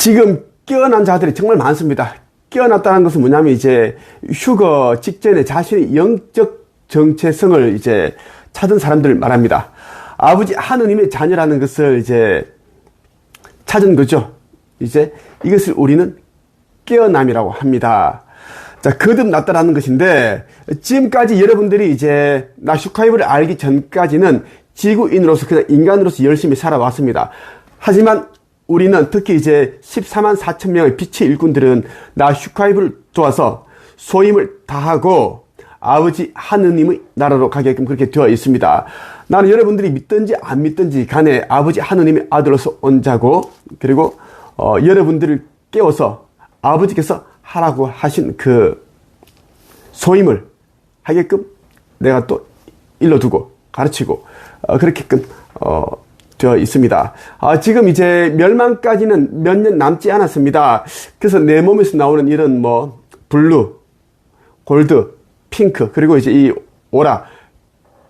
지금 깨어난 자들이 정말 많습니다. 깨어났다는 것은 뭐냐면 이제 휴거 직전에 자신의 영적 정체성을 이제 찾은 사람들을 말합니다. 아버지 하느님의 자녀라는 것을 이제 찾은 거죠. 이제 이것을 우리는 깨어남이라고 합니다. 자, 거듭났다라는 것인데, 지금까지 여러분들이 이제 나 슈카이브를 알기 전까지는 지구인으로서 그냥 인간으로서 열심히 살아왔습니다. 하지만 우리는 특히 이제 14만 4천 명의 빛의 일꾼들은 나 슈카이브를 도와서 소임을 다하고 아버지 하느님의 나라로 가게끔 그렇게 되어 있습니다. 나는 여러분들이 믿든지 안 믿든지 간에 아버지 하느님의 아들로서 온 자고, 그리고 여러분들을 깨워서 아버지께서 하라고 하신 그 소임을 하게끔 내가 또 일러두고 가르치고 그렇게끔 되어 있습니다. 지금 이제 멸망까지는 몇 년 남지 않았습니다. 그래서 내 몸에서 나오는 이런 뭐 블루, 골드, 핑크, 그리고 이제 이 오라,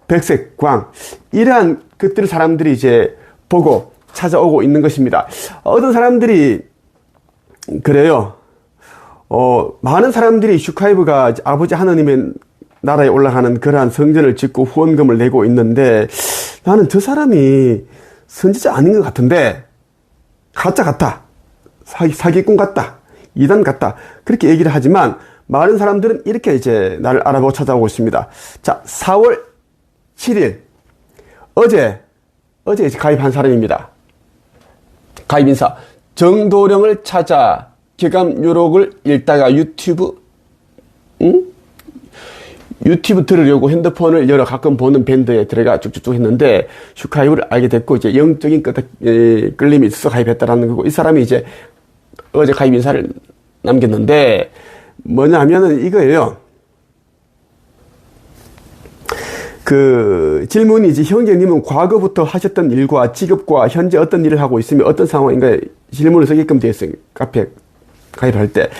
백색, 광, 이러한 것들을 사람들이 이제 보고 찾아오고 있는 것입니다. 어떤 사람들이 그래요. 많은 사람들이 슈카이브가 아버지 하느님의 나라에 올라가는 그러한 성전을 짓고 후원금을 내고 있는데, 나는 저 사람이 선지자 아닌 것 같은데 가짜 같다, 사기꾼 같다, 이단 같다, 그렇게 얘기를 하지만 많은 사람들은 이렇게 이제 나를 알아보고 찾아오고 있습니다. 자, 4월 7일 어제 이제 가입한 사람입니다. 가입 인사 정도령을 찾아 기감 유록을 읽다가 유튜브 들으려고 핸드폰을 열어 가끔 보는 밴드에 들어가 쭉쭉쭉 했는데 슈카이브를 알게 됐고 이제 영적인 끌림이 있어서 가입했다라는 거고, 이 사람이 이제 어제 가입 인사를 남겼는데 뭐냐 하면은 이거예요. 그 질문이 이제 형제님은 과거부터 하셨던 일과 직업과 현재 어떤 일을 하고 있으며 어떤 상황인가 질문을 쓰게끔 되어 있어요. 카페 가입할 때.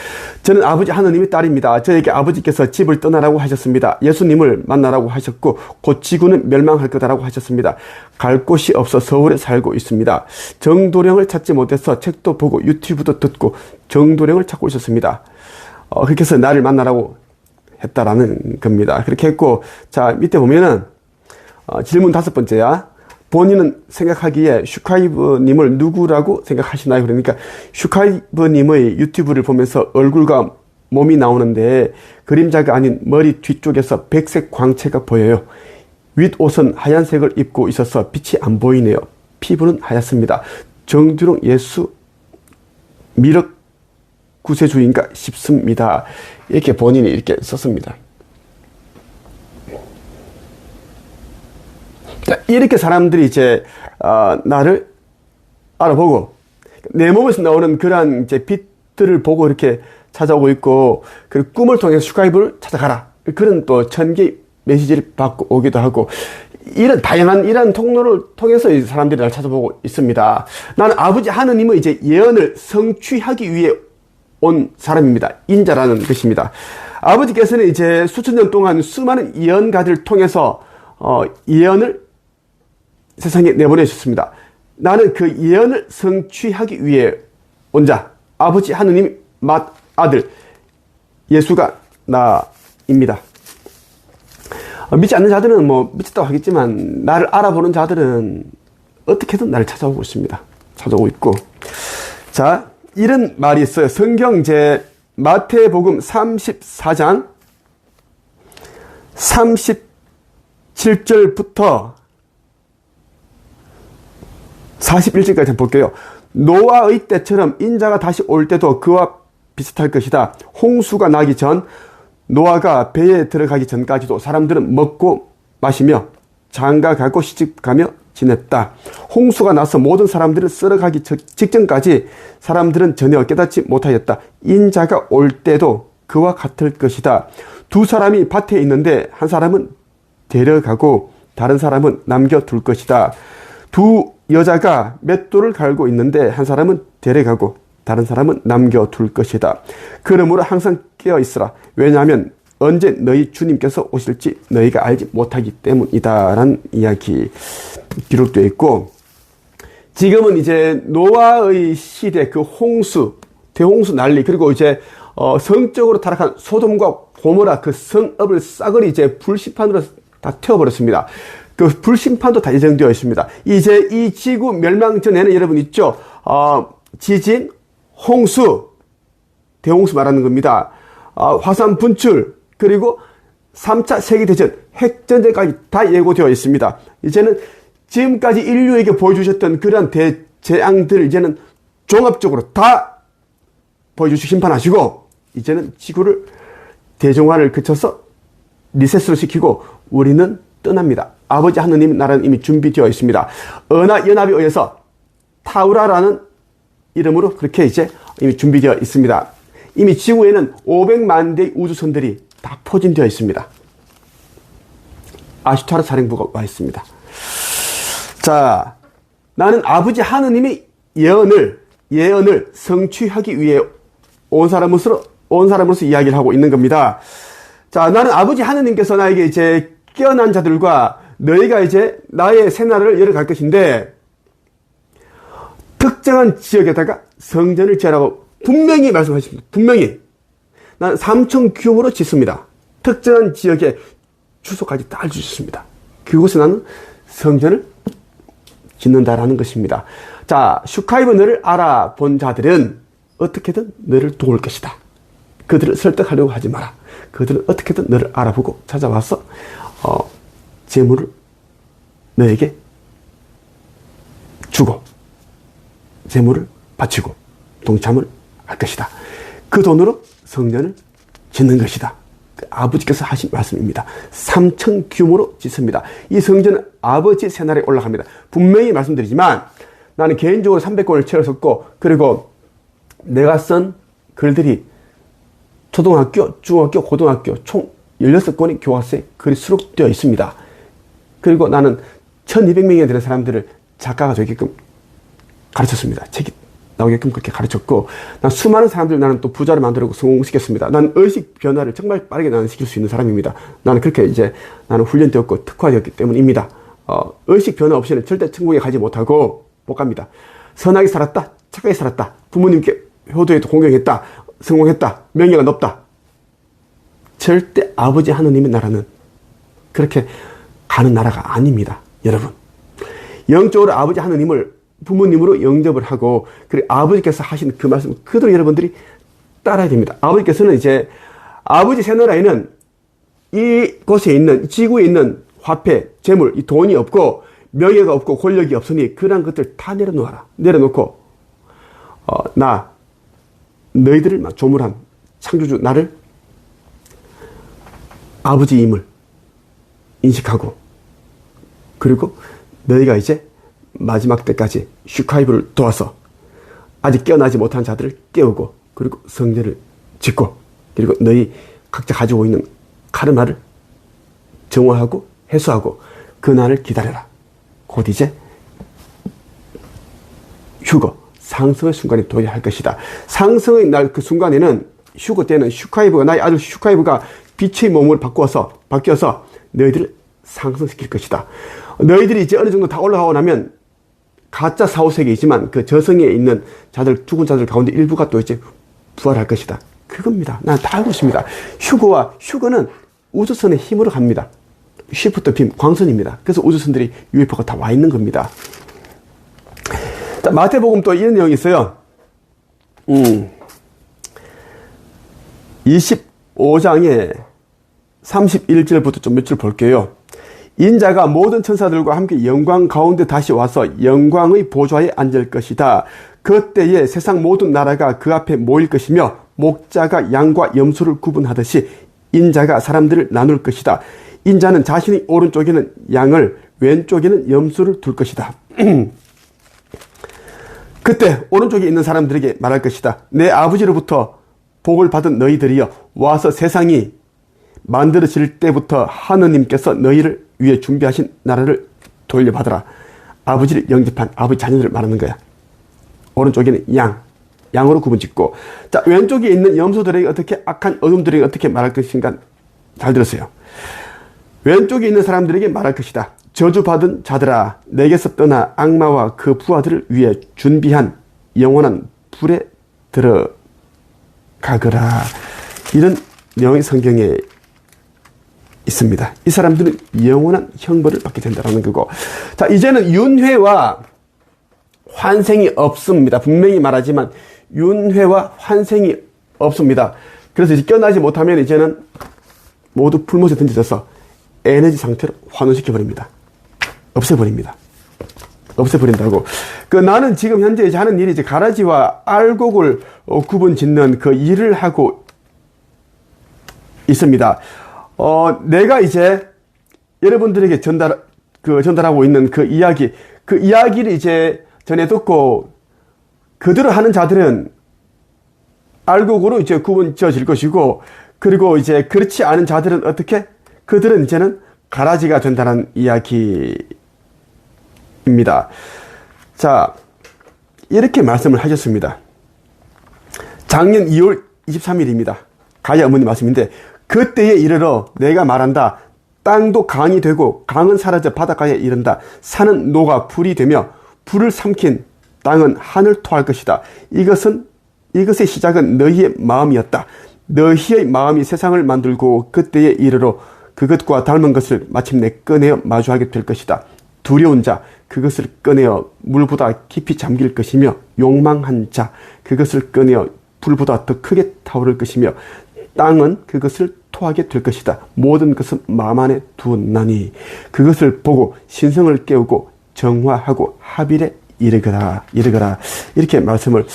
저는 아버지 하느님의 딸입니다. 저에게 아버지께서 집을 떠나라고 하셨습니다. 예수님을 만나라고 하셨고 곧 지구는 멸망할 거다라고 하셨습니다. 갈 곳이 없어 서울에 살고 있습니다. 정도령을 찾지 못해서 책도 보고 유튜브도 듣고 정도령을 찾고 있었습니다. 그렇게 해서 나를 만나라고 했다라는 겁니다. 그렇게 했고, 자, 밑에 보면은 질문 5번째야. 본인은 생각하기에 슈카이브님을 누구라고 생각하시나요? 그러니까 슈카이브님의 유튜브를 보면서 얼굴과 몸이 나오는데 그림자가 아닌 머리 뒤쪽에서 백색 광채가 보여요. 윗옷은 하얀색을 입고 있어서 빛이 안 보이네요. 피부는 하얗습니다. 정두령 예수 미륵 구세주인가 싶습니다. 이렇게 본인이 이렇게 썼습니다. 이렇게 사람들이 이제 나를 알아보고 내 몸에서 나오는 그러한 이제 빛들을 보고 이렇게 찾아오고 있고, 그리고 꿈을 통해서 슈카이브를 찾아가라, 그런 또 천개 메시지를 받고 오기도 하고, 이런 다양한 이런 통로를 통해서 이 사람들이 날 찾아보고 있습니다. 나는 아버지 하느님의 이제 예언을 성취하기 위해 온 사람입니다. 인자라는 것입니다. 아버지께서는 이제 수천 년 동안 수많은 예언가들을 통해서 예언을 세상에 내보내셨습니다. 나는 그 예언을 성취하기 위해 온 자, 아버지 하느님 맏아들 예수가 나입니다. 믿지 않는 자들은 뭐 믿었다고 하겠지만 나를 알아보는 자들은 어떻게든 나를 찾아오고 있습니다. 찾아오고 있고, 자, 이런 말이 있어요. 성경 이제 마태복음 34장 37절부터 41절까지 한번 볼게요. 노아의 때처럼 인자가 다시 올 때도 그와 비슷할 것이다. 홍수가 나기 전, 노아가 배에 들어가기 전까지도 사람들은 먹고 마시며 장가가고 시집가며 지냈다. 홍수가 나서 모든 사람들을 썰어가기 직전까지 사람들은 전혀 깨닫지 못하였다. 인자가 올 때도 그와 같을 것이다. 두 사람이 밭에 있는데 한 사람은 데려가고 다른 사람은 남겨둘 것이다. 두 여자가 맷돌을 갈고 있는데 한 사람은 데려가고 다른 사람은 남겨둘 것이다. 그러므로 항상 깨어있으라. 왜냐하면 언제 너희 주님께서 오실지 너희가 알지 못하기 때문이다 라는 이야기 기록되어 있고, 지금은 이제 노아의 시대 그 홍수, 대홍수 난리, 그리고 이제 성적으로 타락한 소돔과 고모라 그 성읍을 싸그리 이제 불심판으로 다 태워버렸습니다. 그 불심판도 다 예정되어 있습니다. 이제 이 지구 멸망 전에는 여러분 있죠. 지진, 홍수, 대홍수 말하는 겁니다. 화산 분출, 그리고 3차 세계대전, 핵전쟁까지 다 예고되어 있습니다. 이제는 지금까지 인류에게 보여주셨던 그런 대재앙들을 이제는 종합적으로 다 보여주시고 심판하시고, 이제는 지구를 대종화를 거쳐서 리셋으로 시키고 우리는 떠납니다. 아버지 하느님 나라는 이미 준비되어 있습니다. 은하연합에 의해서 타우라라는 이름으로 그렇게 이제 이미 준비되어 있습니다. 이미 지구에는 500만 대의 우주선들이 다 포진되어 있습니다. 아슈타르 사령부가 와 있습니다. 자, 나는 아버지 하느님의 예언을 성취하기 위해 온 사람으로서 이야기를 하고 있는 겁니다. 자, 나는 아버지 하느님께서 나에게 이제 깨어난 자들과 너희가 이제 나의 새나라를 열어갈 것인데, 특정한 지역에다가 성전을 지으라고 분명히 말씀하십니다. 분명히. 나는 3천 규모로 짓습니다. 특정한 지역에 주소까지 다 알려주셨습니다. 그곳에 나는 성전을 짓는다라는 것입니다. 자, 슈카이브 너를 알아본 자들은 어떻게든 너를 도울 것이다. 그들을 설득하려고 하지 마라. 그들은 어떻게든 너를 알아보고 찾아와서 재물을 너에게 주고 재물을 바치고 동참을 할 것이다. 그 돈으로 성전을 짓는 것이다. 아버지께서 하신 말씀입니다. 3천 규모로 짓습니다. 이 성전은 아버지 새나라에 올라갑니다. 분명히 말씀드리지만 나는 개인적으로 300권을 채웠었고, 그리고 내가 쓴 글들이 초등학교, 중학교, 고등학교 총 16권의 교과서에 글이 수록되어 있습니다. 그리고 나는 1200명이 되는 사람들을 작가가 되게끔 가르쳤습니다. 책이 나오게끔 그렇게 가르쳤고, 난 수많은 사람들 나는 또 부자를 만들고 성공시켰습니다. 나는 의식 변화를 정말 빠르게 나는 시킬 수 있는 사람입니다. 나는 그렇게 이제 나는 훈련되었고 특화되었기 때문입니다. 의식 변화 없이는 절대 천국에 가지 못하고 못 갑니다. 선하게 살았다, 착하게 살았다, 부모님께 효도에도 공경했다, 성공했다, 명예가 높다. 절대 아버지 하느님의 나라는 그렇게 가는 나라가 아닙니다. 여러분, 영적으로 아버지 하느님을 부모님으로 영접을 하고, 그리고 아버지께서 하신 그 말씀 그대로 여러분들이 따라야 됩니다. 아버지께서는 이제 아버지 새나라에는 이곳에 있는 지구에 있는 화폐, 재물, 이 돈이 없고 명예가 없고 권력이 없으니 그런 것들 다 내려놓아라. 내려놓고 나 너희들을 조물한 창조주 나를 아버지임을 인식하고, 그리고 너희가 이제 마지막 때까지 슈카이브를 도와서 아직 깨어나지 못한 자들을 깨우고, 그리고 성전을 짓고, 그리고 너희 각자 가지고 있는 카르마를 정화하고 해소하고 그 날을 기다려라. 곧 이제 휴거, 상승의 순간이 도래할 것이다. 상승의 날 그 순간에는 휴거 때는 슈카이브가, 나의 아들 슈카이브가 빛의 몸을 바뀌어서 너희들을 상승시킬 것이다. 너희들이 이제 어느 정도 다 올라가고 나면 가짜 사후세계이지만 그 저승에 있는 자들, 죽은 자들 가운데 일부가 또 이제 부활할 것이다. 그겁니다. 난 다 알고 있습니다. 휴거는 우주선의 힘으로 갑니다. 쉬프트 빔, 광선입니다. 그래서 우주선들이 UFO가 다 와 있는 겁니다. 자, 마태복음 또 이런 내용이 있어요. 25장에 31절부터 좀 몇 줄 볼게요. 인자가 모든 천사들과 함께 영광 가운데 다시 와서 영광의 보좌에 앉을 것이다. 그때에 세상 모든 나라가 그 앞에 모일 것이며, 목자가 양과 염소를 구분하듯이 인자가 사람들을 나눌 것이다. 인자는 자신의 오른쪽에는 양을, 왼쪽에는 염소를 둘 것이다. 그때 오른쪽에 있는 사람들에게 말할 것이다. 내 아버지로부터 복을 받은 너희들이여, 와서 세상이 만들어질 때부터 하느님께서 너희를 위해 준비하신 나라를 돌려받으라. 아버지를 영접한 아버지 자녀들을 말하는 거야. 오른쪽에는 양으로 구분짓고, 자, 왼쪽에 있는 염소들에게 어떻게, 악한 어둠들에게 어떻게 말할 것인가 잘 들으세요. 왼쪽에 있는 사람들에게 말할 것이다. 저주받은 자들아, 내게서 떠나 악마와 그 부하들을 위해 준비한 영원한 불에 들어가거라. 이런 내용이 성경에 있습니다. 이 사람들은 영원한 형벌을 받게 된다는 거고. 자, 이제는 윤회와 환생이 없습니다. 분명히 말하지만 윤회와 환생이 없습니다. 그래서 이제 깨어나지 못하면 이제는 모두 풀못에 던져져서 에너지 상태로 환원시켜버립니다. 없애버립니다. 없애버린다고. 나는 지금 현재 이제 하는 일이 이제 가라지와 알곡을 구분 짓는 그 일을 하고 있습니다. 내가 이제 여러분들에게 전달하고 있는 그 이야기를 이제 전해 듣고 그대로 하는 자들은 알곡으로 이제 구분 지어질 것이고, 그리고 이제 그렇지 않은 자들은 어떻게? 그들은 이제는 가라지가 된다는 이야기입니다. 자, 이렇게 말씀을 하셨습니다. 작년 2월 23일입니다. 가야 어머니 말씀인데, 그때에 이르러 내가 말한다. 땅도 강이 되고 강은 사라져 바닷가에 이른다. 산은 녹아 불이 되며 불을 삼킨 땅은 하늘 토할 것이다. 이것의 시작은 너희의 마음이었다. 너희의 마음이 세상을 만들고 그때에 이르러 그것과 닮은 것을 마침내 꺼내어 마주하게 될 것이다. 두려운 자 그것을 꺼내어 물보다 깊이 잠길 것이며, 욕망한 자 그것을 꺼내어 불보다 더 크게 타오를 것이며, 땅은 그것을 토하게 될 것이다. 모든 것은 마음 안에 두었나니 그것을 보고 신성을 깨우고 정화하고 합일에 이르거라. 이렇게 말씀을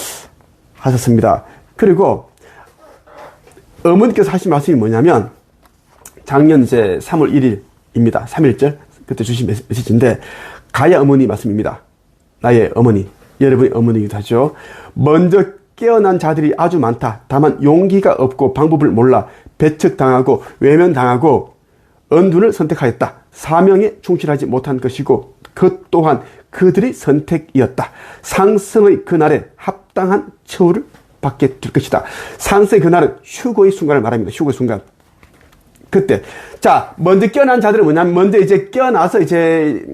하셨습니다. 그리고 어머니께서 하신 말씀이 뭐냐면, 작년 이제 3월 1일입니다. 3일절 그때 주신 메시지인데, 가야 어머니 말씀입니다. 나의 어머니, 여러분의 어머니이기도 하죠. 먼저 깨어난 자들이 아주 많다. 다만 용기가 없고 방법을 몰라 배척당하고 외면당하고 언둔을 선택하였다. 사명에 충실하지 못한 것이고 그 또한 그들의 선택이었다. 상승의 그날에 합당한 처우를 받게 될 것이다. 상승의 그날은 휴거의 순간을 말합니다. 휴거의 순간. 그때. 자, 먼저 깨어난 자들은 뭐냐면, 먼저 이제 깨어나서 이제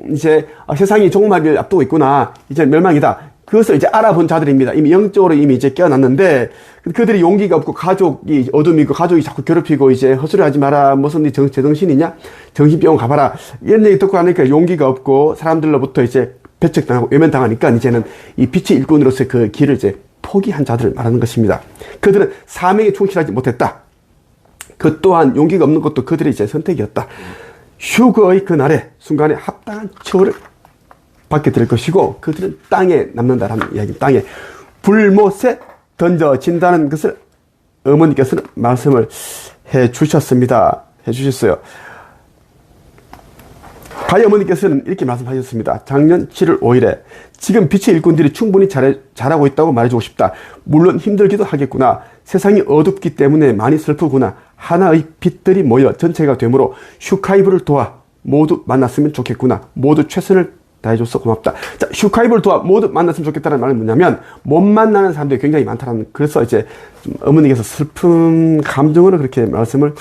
세상이 종말을 앞두고 있구나. 이제 멸망이다. 그것을 이제 알아본 자들입니다. 이미 영적으로 이미 이제 깨어났는데, 그들이 용기가 없고 가족이 어둠이고 가족이 자꾸 괴롭히고 이제 헛소리 하지 마라. 무슨 네 제정신이냐? 정신병원 가봐라. 이런 얘기 듣고 하니까 용기가 없고 사람들로부터 이제 배척당하고 외면당하니까 이제는 이 빛의 일꾼으로서의 그 길을 이제 포기한 자들을 말하는 것입니다. 그들은 사명에 충실하지 못했다. 그 또한 용기가 없는 것도 그들의 이제 선택이었다. 휴거의 그날에 순간에 합당한 처우를 받게 될 것이고, 그들은 땅에 남는다라는 이야기, 땅에 불못에 던져진다는 것을 어머니께서는 말씀을 해 주셨어요. 가희 어머니께서는 이렇게 말씀하셨습니다. 작년 7월 5일에 지금 빛의 일꾼들이 충분히 잘하고 있다고 말해주고 싶다. 물론 힘들기도 하겠구나. 세상이 어둡기 때문에 많이 슬프구나. 하나의 빛들이 모여 전체가 되므로 슈카이브를 도와 모두 만났으면 좋겠구나. 모두 최선을 다해줘서 고맙다. 자, 슈카이브를 도와 모두 만났으면 좋겠다는 말은 뭐냐면, 못 만나는 사람들이 굉장히 많다는, 그래서 이제 어머니께서 슬픈 감정으로 그렇게 말씀을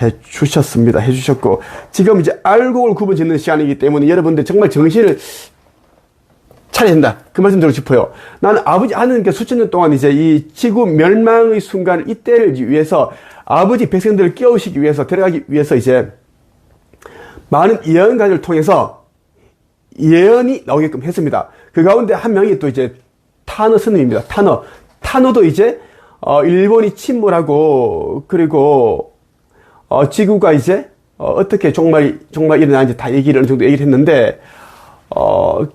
해주셨고, 지금 이제 알곡을 구분 짓는 시간이기 때문에 여러분들 정말 정신을 차려야 된다. 그 말씀 드리고 싶어요. 나는 아버지 하나님께 수천 년 동안 이제 이 지구 멸망의 순간, 이때를 위해서 아버지 백성들을 깨우시기 위해서, 데려가기 위해서 이제 많은 예언가를 통해서 예언이 나오게끔 했습니다. 그 가운데 한 명이 또 이제 타너 스님입니다. 타너도 이제 일본이 침몰하고, 그리고 지구가 이제 어떻게 종말이 일어나는지 다 얘기를 어느 정도 얘기를 했는데,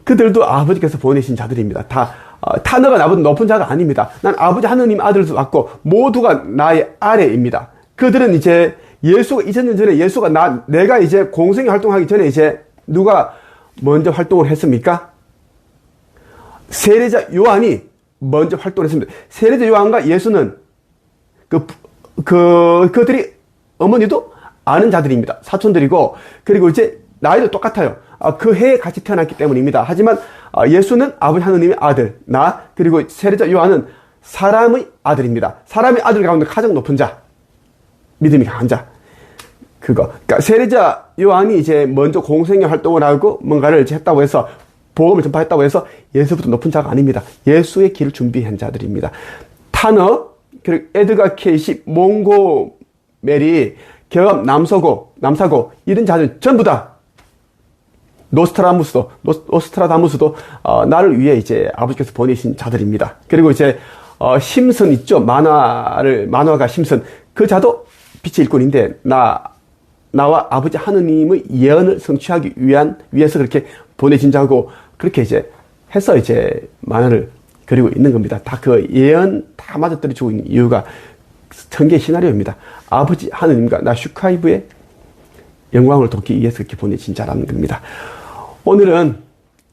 그들도 아버지께서 보내신 자들입니다. 다 타너가 나보다 높은 자가 아닙니다. 난 아버지 하느님 아들도 맞고 모두가 나의 아래입니다. 그들은 이제 예수가 2000년 전에 내가 이제 공생의 활동하기 전에 이제 누가 먼저 활동을 했습니까? 세례자 요한이 먼저 활동을 했습니다. 세례자 요한과 예수는 그들이 어머니도 아는 자들입니다. 사촌들이고, 그리고 이제 나이도 똑같아요. 그 해에 같이 태어났기 때문입니다. 하지만 예수는 아버지 하느님의 아들, 그리고 세례자 요한은 사람의 아들입니다. 사람의 아들 가운데 가장 높은 자, 믿음이 강한 자. 그러니까 세례자 요한이 이제 먼저 공생의 활동을 하고 뭔가를 이제 했다고 해서 복음을 전파했다고 해서 예수부터 높은 자가 아닙니다. 예수의 길을 준비한 자들입니다. 타너, 그리고 에드가 케이시, 몽고 메리, 경험 남사고 이런 자들 전부 다 노스트라다무스도 나를 위해 이제 아버지께서 보내신 자들입니다. 그리고 이제 심슨 있죠. 만화가 심슨. 그 자도 빛의 일꾼인데 나와 아버지 하느님의 예언을 성취하기 위해서 그렇게 보내진 자고, 그렇게 이제 해서 이제 만화를 그리고 있는 겁니다. 다 그 예언 다 맞아떨어지고 있는 이유가 천개 시나리오입니다. 아버지 하느님과 나 슈카이브의 영광을 돕기 위해서 그렇게 보내진 자라는 겁니다. 오늘은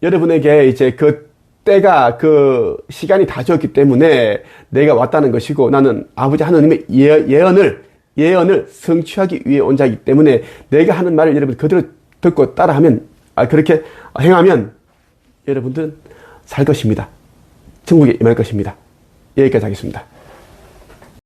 여러분에게 이제 그 때가, 그 시간이 다 되었기 때문에 내가 왔다는 것이고, 나는 아버지 하느님의 예언을 성취하기 위해 온 자이기 때문에 내가 하는 말을 여러분 그대로 듣고 따라하면, 그렇게 행하면 여러분들은 살 것입니다. 천국에 임할 것입니다. 여기까지 하겠습니다.